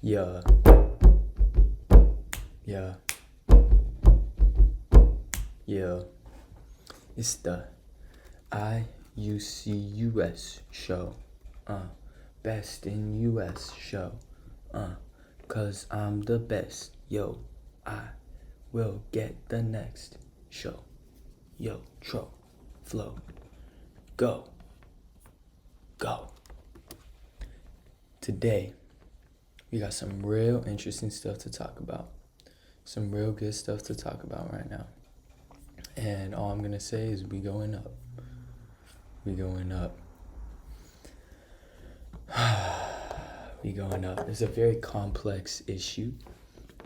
Yeah, yeah, yeah. It's the IUCUS show. Best in US show. 'Cause I'm the best. Yo, I will get the next show. Yo, flow. Go. Today, we got some real interesting stuff to talk about. Some real good stuff to talk about right now. And all I'm gonna say is we going up. We going up. We going up. It's a very complex issue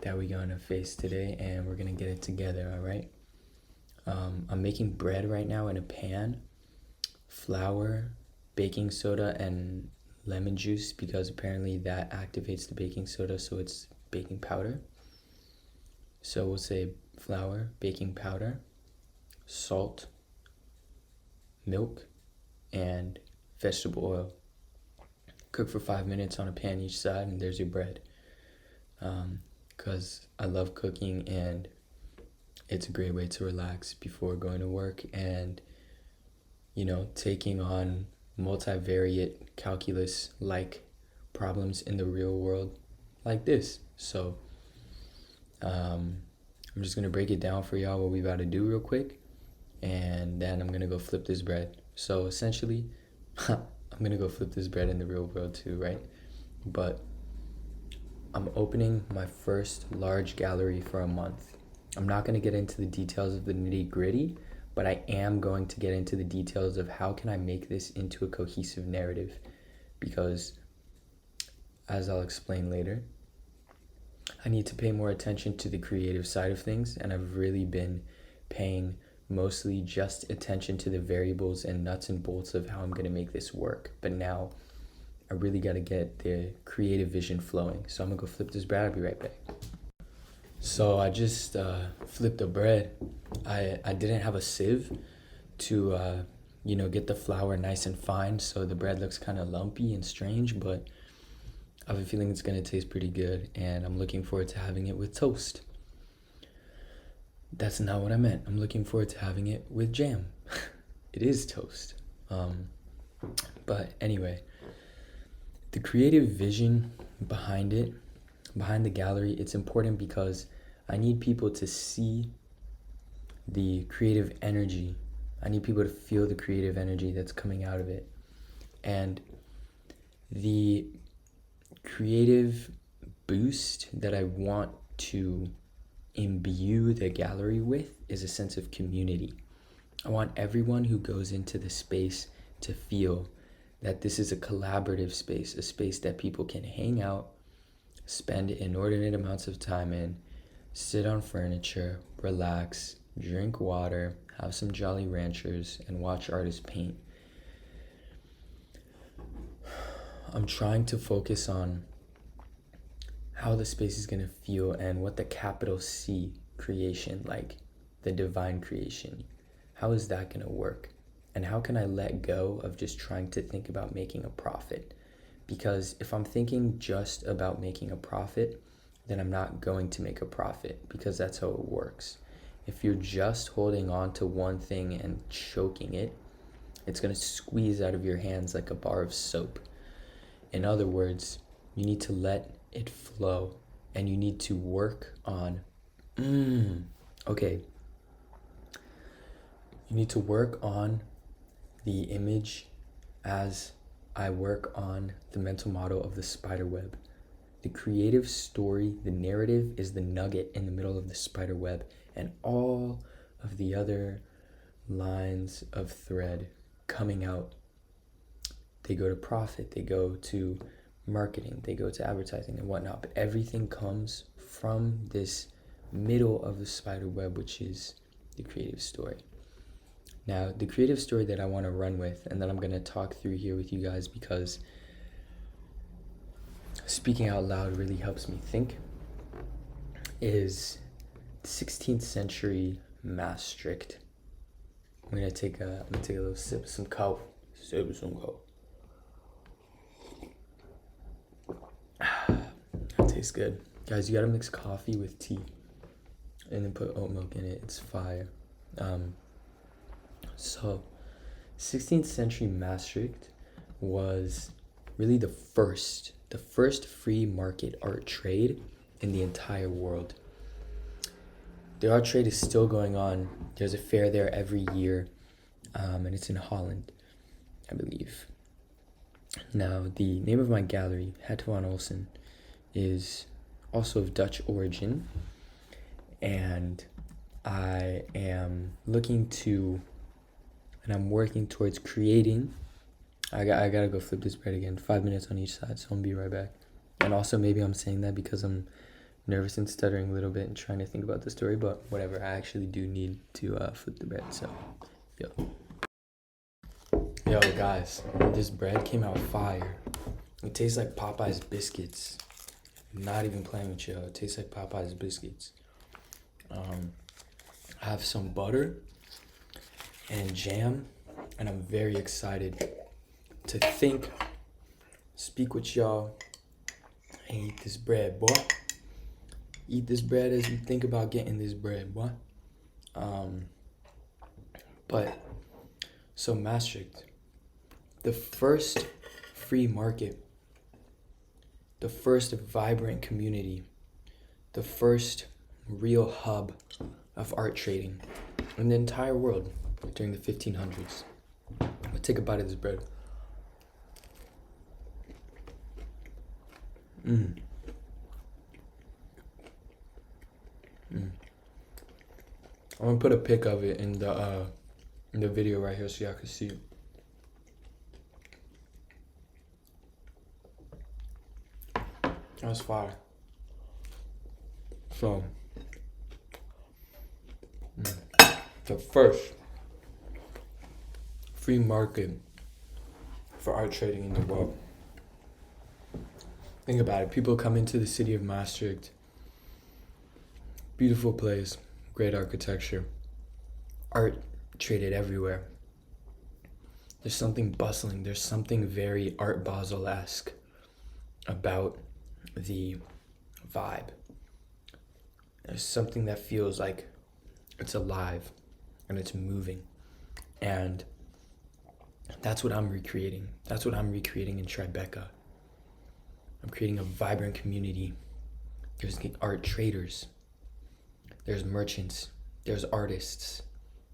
that we're gonna face today, and we're gonna get it together, all right? I'm making bread right now in a pan, flour, baking soda, and lemon juice, because apparently that activates the baking soda, so it's baking powder. So we'll say flour, baking powder, salt, milk, and vegetable oil. Cook for 5 minutes on a pan each side, and there's your bread. Because I love cooking, and it's a great way to relax before going to work and, taking on multivariate calculus-like problems in the real world like this. So I'm just going to break it down for y'all what we about to do real quick, and then I'm going to go flip this bread. So essentially, I'm going to go flip this bread in the real world too, right? But I'm opening my first large gallery for a month. I'm not going to get into the details of the nitty-gritty, but I am going to get into the details of how can I make this into a cohesive narrative, because, as I'll explain later, I need to pay more attention to the creative side of things, and I've really been paying mostly just attention to the variables and nuts and bolts of how I'm going to make this work. But now I really got to get the creative vision flowing. So I'm going to go flip this bread. I'll be right back. So I just flipped the bread. I didn't have a sieve to, get the flour nice and fine, so the bread looks kind of lumpy and strange, but I have a feeling it's going to taste pretty good, and I'm looking forward to having it with toast. That's not what I meant. I'm looking forward to having it with jam. It is toast. But anyway, the creative vision behind the gallery, it's important because I need people to see the creative energy. I need people to feel the creative energy that's coming out of it. And the creative boost that I want to imbue the gallery with is a sense of community. I want everyone who goes into the space to feel that this is a collaborative space, a space that people can hang out, spend inordinate amounts of time in, sit on furniture, relax, drink water, have some Jolly Ranchers, and watch artists paint. I'm trying to focus on how the space is going to feel and what the capital C creation, like the divine creation, how is that going to work? And how can I let go of just trying to think about making a profit? Because if I'm thinking just about making a profit, then I'm not going to make a profit, because that's how it works. If you're just holding on to one thing and choking it, it's going to squeeze out of your hands like a bar of soap. In other words, you need to let it flow, and you need to work on, you need to work on the image as I work on the mental model of the spider web. The creative story, the narrative, is the nugget in the middle of the spider web, and all of the other lines of thread coming out, they go to profit, they go to marketing, they go to advertising and whatnot, but everything comes from this middle of the spider web, which is the creative story. Now, the creative story that I want to run with, and that I'm going to talk through here with you guys, because speaking out loud really helps me think, is 16th century Maastricht. I'm gonna take a little sip of some coffee. I'll take tastes good. Guys, you gotta mix coffee with tea and then put oat milk in it. It's fire. So 16th century Maastricht was really the first free market art trade in the entire world. The art trade is still going on. There's a fair there every year, and it's in Holland, I believe. Now, the name of my gallery, Het van Olsen, is also of Dutch origin, and I am I'm working towards creating. I gotta go flip this bread again. 5 minutes on each side, so I'm gonna be right back. And also, maybe I'm saying that because I'm nervous and stuttering a little bit and trying to think about the story, but whatever. I actually do need to flip the bread. So, yo, guys, this bread came out fire. It tastes like Popeye's biscuits. I'm not even playing with you. It tastes like Popeye's biscuits. I have some butter and jam, and I'm very excited to speak with y'all, and eat this bread, boy. Eat this bread as you think about getting this bread, boy. So Maastricht, the first free market, the first vibrant community, the first real hub of art trading in the entire world during the 1500s. I'll take a bite of this bread. I'm gonna put a pic of it in the video right here so y'all can see it. That's fire. So, the first free market for art trading in the world. Think about it. People come into the city of Maastricht. Beautiful place, great architecture, art traded everywhere. There's something bustling. There's something very Art Basel-esque about the vibe. There's something that feels like it's alive and it's moving. And that's what I'm recreating. That's what I'm recreating in Tribeca. I'm creating a vibrant community. There's art traders. There's merchants. There's artists.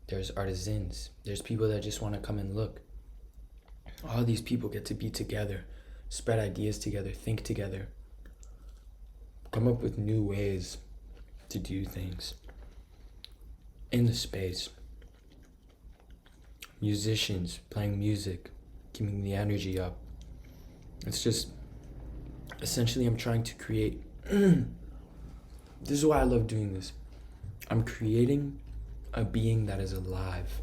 There's artisans. There's people that just want to come and look. All these people get to be together, spread ideas together, think together, come up with new ways to do things in the space. Musicians playing music, keeping the energy up. It's just, essentially, I'm trying to create, this is why I love doing this. I'm creating a being that is alive.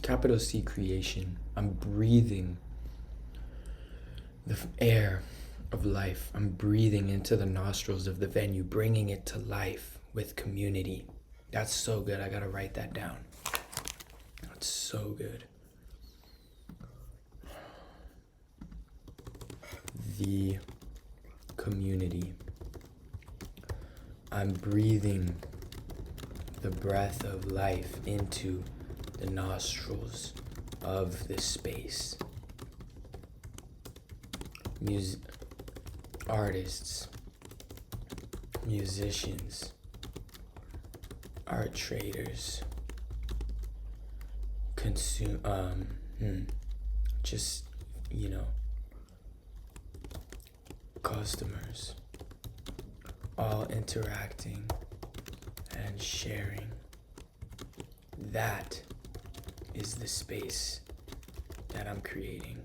Capital C creation. I'm breathing the air of life. I'm breathing into the nostrils of the venue, bringing it to life with community. That's so good. I gotta write that down. That's so good. The community. I'm breathing the breath of life into the nostrils of this space. Artists, musicians, art traders, customers, all interacting and sharing. That is the space that I'm creating.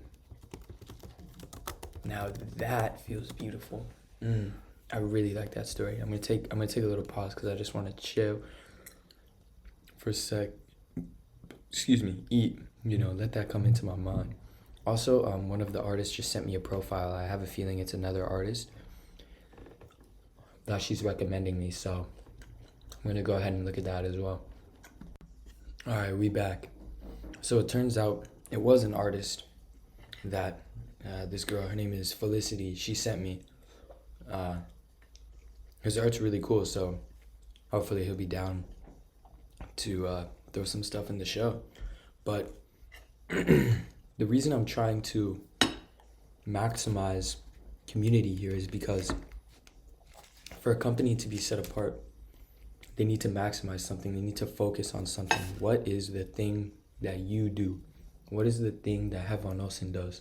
Now that feels beautiful. I really like that story. I'm gonna take a little pause because I just want to chill for a sec. Eat. Let that come into my mind. Also, one of the artists just sent me a profile. I have a feeling it's another artist that she's recommending me, so I'm gonna go ahead and look at that as well. All right, we back. So it turns out it was an artist that this girl, her name is Felicity, she sent me his art's really cool, so hopefully he'll be down to throw some stuff in the show. But the reason I'm trying to maximize community here is because for a company to be set apart, they need to maximize something. They need to focus on something. What is the thing that you do? What is the thing that Have Van Olsen does?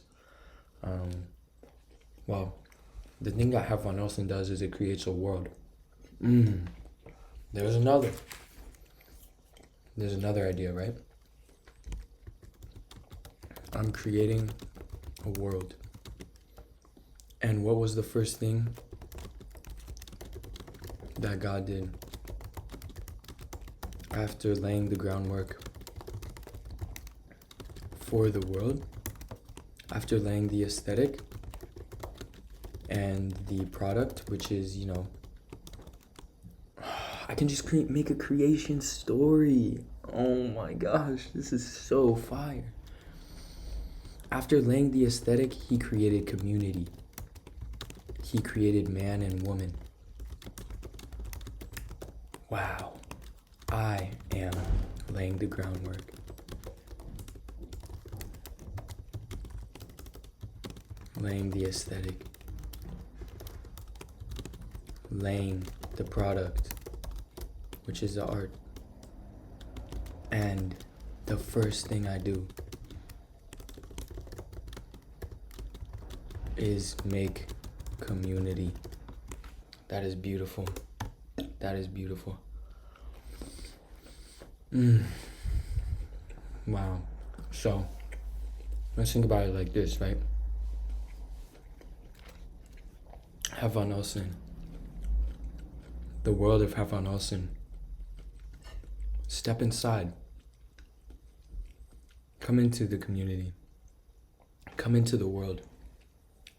Well, the thing that Have Van Olsen does is it creates a world. There's another idea, right? I'm creating a world. And what was the first thing that God did after laying the groundwork for the world? After laying the aesthetic and the product, which is, I can just make a creation story. Oh my gosh, this is so fire. After laying the aesthetic, he created community. He created man and woman. Wow, I am laying the groundwork. Laying the aesthetic. Laying the product, which is the art. And the first thing I do is make community. That is beautiful. That is beautiful. Wow. So, let's think about it like this, right? Have Van Olsen. The world of Have Van Olsen. Step inside. Come into the community. Come into the world.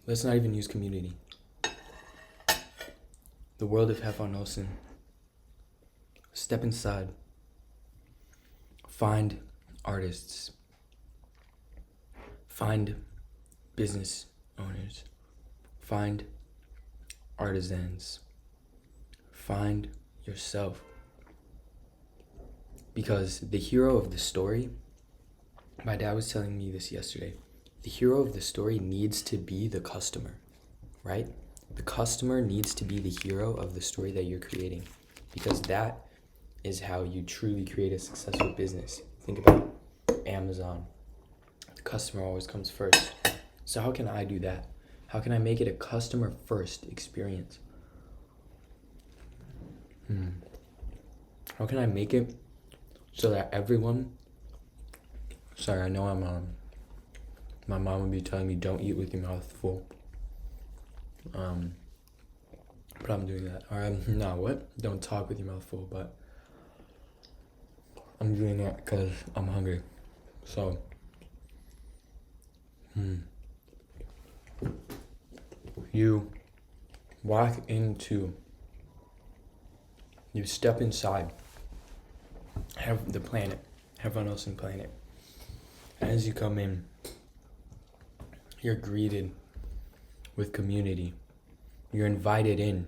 Let's not even use community. The world of Have Van Olsen. Step inside. Find artists. Find business owners. Find artisans. Find yourself. Because the hero of the story, my dad was telling me this yesterday, the hero of the story needs to be the customer, right? The customer needs to be the hero of the story that you're creating, because that is how you truly create a successful business. Think about Amazon. The customer always comes first. So how can I do that? How can I make it a customer first experience? How can I make it so that everyone, sorry, I know my mom would be telling me don't eat with your mouth full. But I'm doing that. Don't talk with your mouth full, but I'm doing that because I'm hungry. So, you step inside, have the planet, Have Van Olsen planet. As you come in, you're greeted with community. You're invited in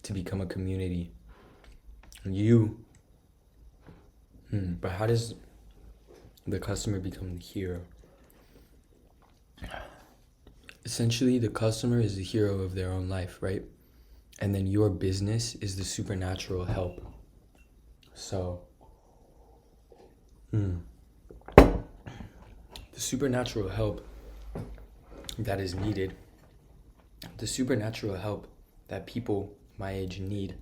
to become a community. But how does the customer become the hero? Essentially, the customer is the hero of their own life, right? And then your business is the supernatural help. So, the supernatural help that is needed, the supernatural help that people my age need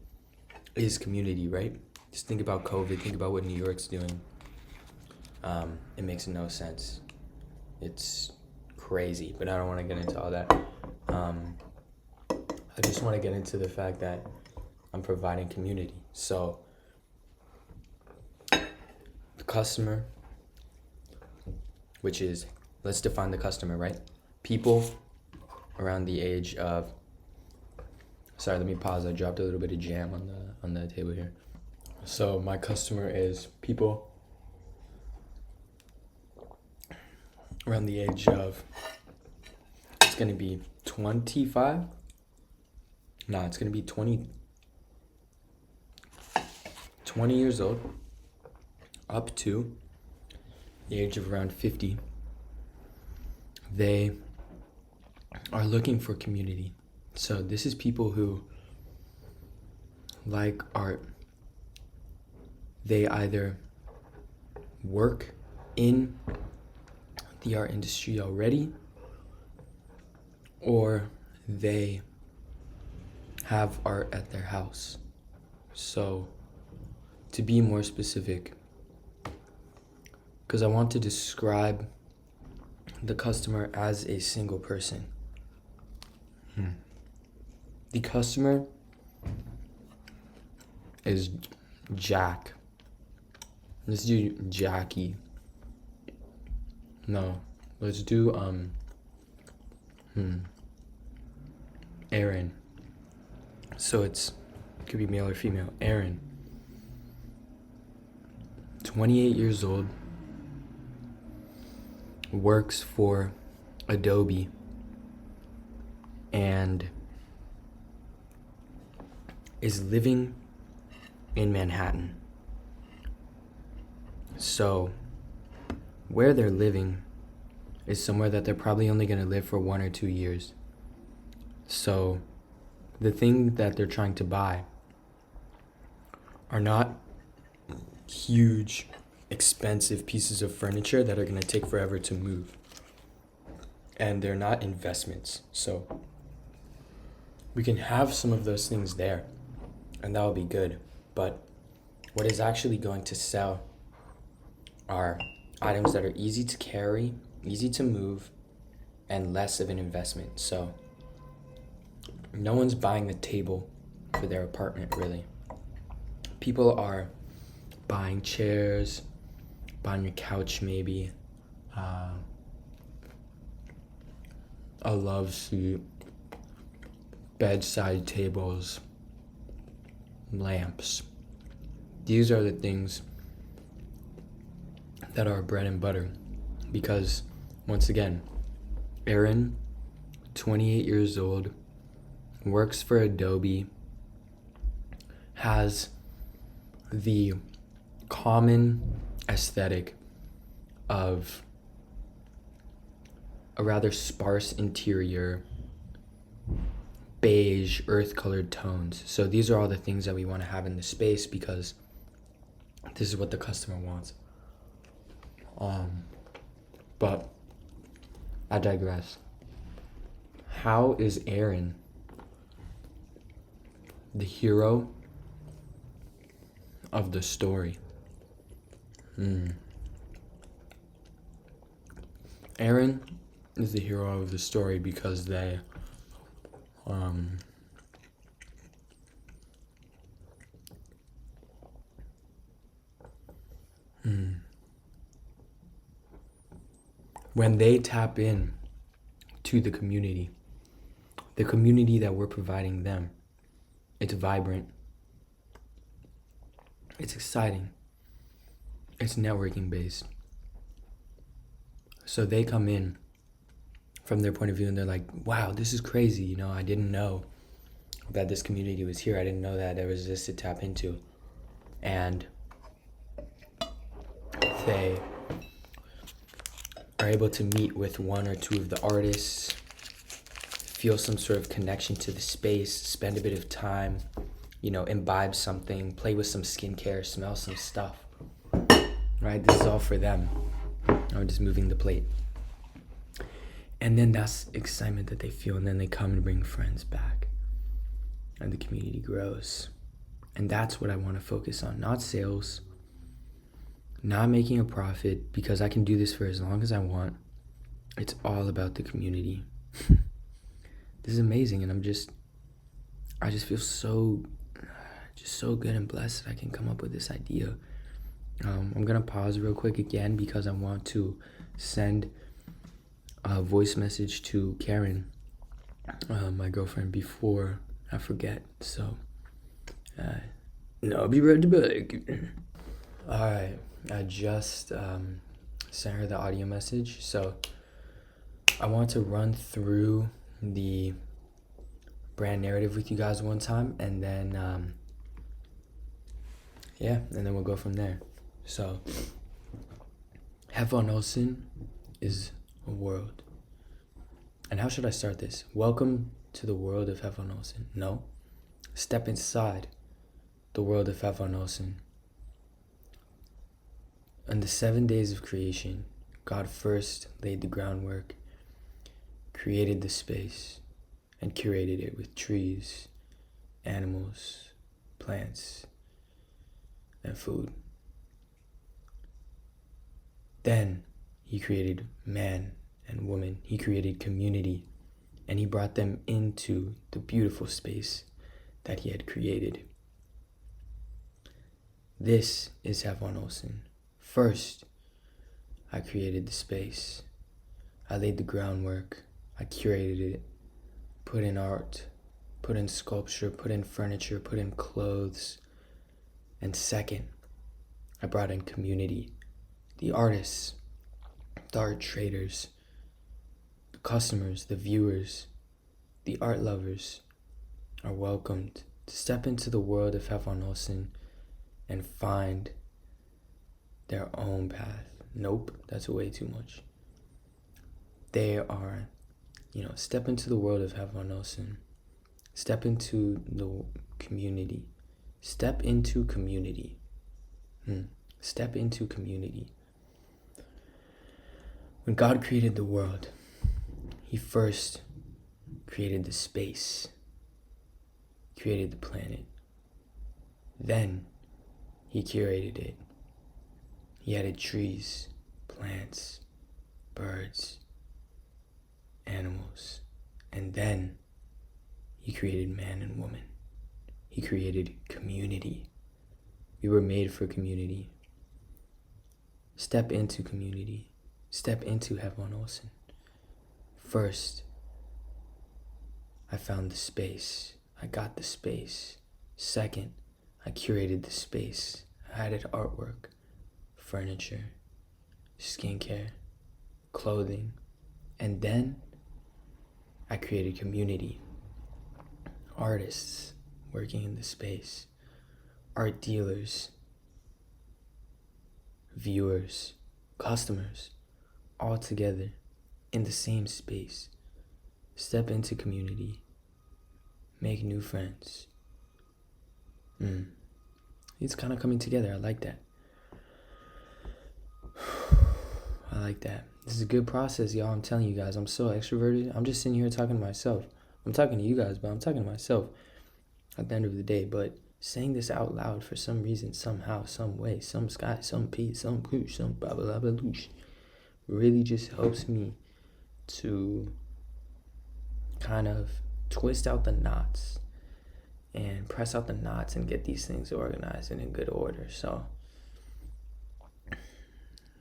is community, right? Just think about COVID, think about what New York's doing. It makes no sense. It's crazy, but I don't want to get into all that. I just want to get into the fact that I'm providing community. So, the customer, which is, let's define the customer, right? People around the age of, sorry, let me pause. I dropped a little bit of jam on the table here. So my customer is people around the age of, it's going to be 25. No, it's going to be 20. 20 years old up to the age of around 50, they are looking for community. So this is people who like art. They either work in the art industry already, or they have art at their house. So to be more specific, because I want to describe the customer as a single person. The customer is Jack. Let's do Jackie. No, let's do Aaron. So it could be male or female. Aaron, 28 years old, works for Adobe, and is living in Manhattan. So where they're living is somewhere that they're probably only going to live for 1 or 2 years. So the thing that they're trying to buy are not huge, expensive pieces of furniture that are going to take forever to move. And they're not investments. So we can have some of those things there, and that will be good. But what is actually going to sell are items that are easy to carry, easy to move, and less of an investment. So no one's buying the table for their apartment, really. People are buying chairs, buying a couch maybe, a love seat, bedside tables, lamps. These are the things that are bread and butter, because once again, Aaron, 28 years old, works for Adobe, has the common aesthetic of a rather sparse interior, beige, earth-colored tones. So these are all the things that we want to have in the space, because this is what the customer wants. But I digress. How is Aaron the hero of the story? Aaron is the hero of the story because they when they tap in to the community that we're providing them, it's vibrant, it's exciting, it's networking based. So they come in from their point of view and they're like, wow, this is crazy. I didn't know that this community was here. I didn't know that there was this to tap into. And they are able to meet with 1 or 2 of the artists, feel some sort of connection to the space, spend a bit of time, imbibe something, play with some skincare, smell some stuff, right? This is all for them. I'm just moving the plate. And then that's excitement that they feel, and then they come and bring friends back, and the community grows. And that's what I want to focus on, not sales, not making a profit, because I can do this for as long as I want. It's all about the community. This is amazing, and I just feel so good and blessed that I can come up with this idea. I'm gonna pause real quick again because I want to send a voice message to Karen, my girlfriend, before I forget. So, I'll be right back. All right, I just sent her the audio message. So I want to run through the brand narrative with you guys one time, and then yeah, and then we'll go from there. So, Hefon Olsen is a world. And how should I start this? Welcome to the world of Hefon Olsen. No. Step inside the world of Hefon Olsen. On the 7 days of creation, God first laid the groundwork, created the space, and curated it with trees, animals, plants, and food. Then he created man and woman. He created community, and he brought them into the beautiful space that he had created. This is Hefon Olsen. First, I created the space. I laid the groundwork. I curated it, put in art, put in sculpture, put in furniture, put in clothes. And second, I brought in community. The artists, the art traders, the customers, the viewers, the art lovers are welcomed to step into the world of Hefon Olsen and find their own path. Nope, that's way too much. They are, step into the world of Hefon Olsen. Step into the community. Step into community. Step into community. When God created the world, he first created the space, created the planet. Then he curated it. He added trees, plants, birds, animals, and then he created man and woman. He created community. We were made for community. Step into community. Step into Hefon Olsen. First, I found the space. I got the space. Second, I curated the space. I added artwork, furniture, skincare, clothing, and then I created community. Artists working in the space, art dealers, viewers, customers, all together in the same space. Step into community. Make new friends. It's kind of coming together. I like that. I like that. This is a good process, y'all. I'm telling you guys, I'm so extroverted. I'm just sitting here talking to myself. I'm talking to you guys, but I'm talking to myself at the end of the day. But saying this out loud for some reason, somehow, some way, some sky, some peace, some push, some blah, blah, blah, blah, really just helps me to kind of twist out the knots and press out the knots and get these things organized and in good order. So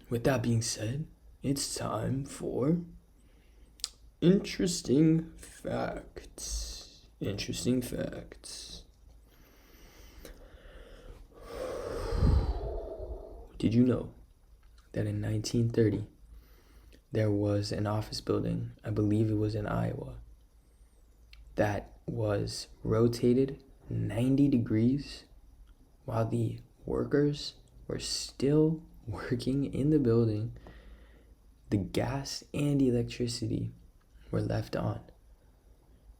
with that being said, it's time for interesting facts. Interesting facts. Did you know that in 1930, there was an office building, I believe it was in Iowa, that was rotated 90 degrees while the workers were still working in the building? The gas and electricity were left on,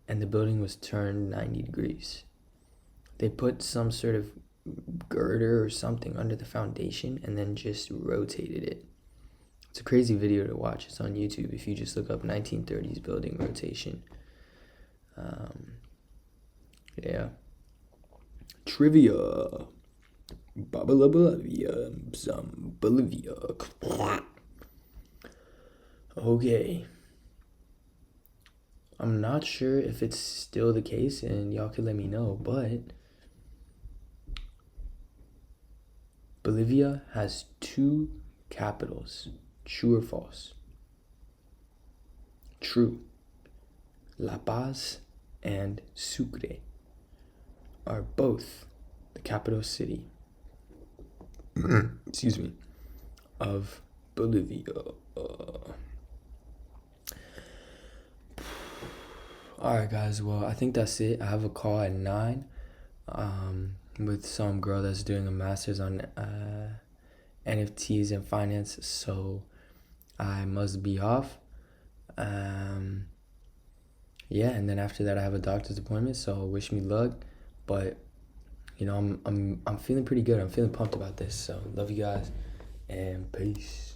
and the building was turned 90 degrees. They put some sort of girder or something under the foundation and then just rotated it. It's a crazy video to watch. It's on YouTube if you just look up 1930s building rotation. Yeah. Trivia. Bolivia. Some Bolivia. Okay. I'm not sure if it's still the case, and y'all can let me know, but Bolivia has 2 capitals. True or false? True. La Paz and Sucre are both the capital city excuse me, of Bolivia. Alright guys, well I think that's it. I have a call at 9. with some girl that's doing a master's on NFTs and finance, so I must be off. Um, yeah, and then after that I have a doctor's appointment, so wish me luck. But I'm feeling pretty good. I'm feeling pumped about this. So love you guys and peace.